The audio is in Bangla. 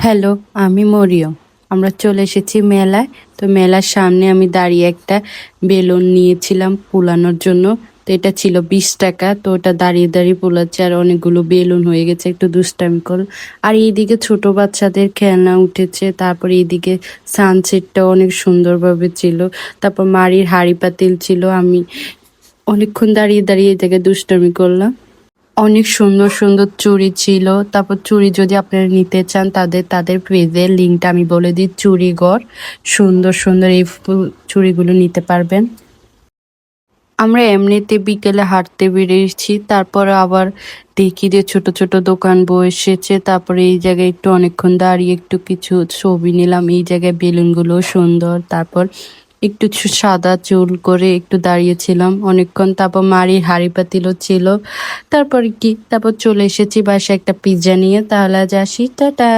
হ্যালো, আমি মরিয়ম। আমরা চলে এসেছি মেলায়। তো মেলার সামনে আমি দাঁড়িয়ে একটা বেলুন নিয়েছিলাম ফুলানোর জন্য। তো এটা ছিল 20 টাকা। তো ওটা দাঁড়িয়ে দাঁড়িয়ে ফুলাচ্ছে আর অনেকগুলো বেলুন হয়ে গেছে, একটু দুষ্টামি করল। আর এইদিকে ছোট বাচ্চাদের খেলনা উঠেছে। তারপরে এইদিকে সানসেটটা অনেক সুন্দরভাবে ছিল। তারপর মাড়ির হাঁড়ি পাতিল ছিল। আমি অনেকক্ষণ দাঁড়িয়ে দাঁড়িয়ে এই জায়গায় দুষ্টামি করলাম। অনেক সুন্দর সুন্দর চুড়ি ছিল। তারপর চুড়ি যদি আপনারা নিতে চান তাদের পেজের লিঙ্কটা আমি বলে দিই, চুড়িঘর। সুন্দর সুন্দর এই চুড়িগুলো নিতে পারবেন। আমরা এমনিতে বিকেলে হাঁটতে বেরিয়েছি, তারপর আবার দেখি যে ছোট ছোট দোকান বসেছে। তারপরে এই জায়গায় একটু অনেকক্ষণ দাঁড়িয়ে একটু কিছু ছবি নিলাম। এই জায়গায় বেলুনগুলো সুন্দর। তারপর একটু সাদা চুল করে একটু দাঁড়িয়েছিলাম অনেকক্ষণ। তারপর মাড়ির হাঁড়ি পাতিলও ছিল। তারপর চলে এসেছি বাসায় একটা পিৎজা নিয়ে। তাহলে আজ আসি, টাটা।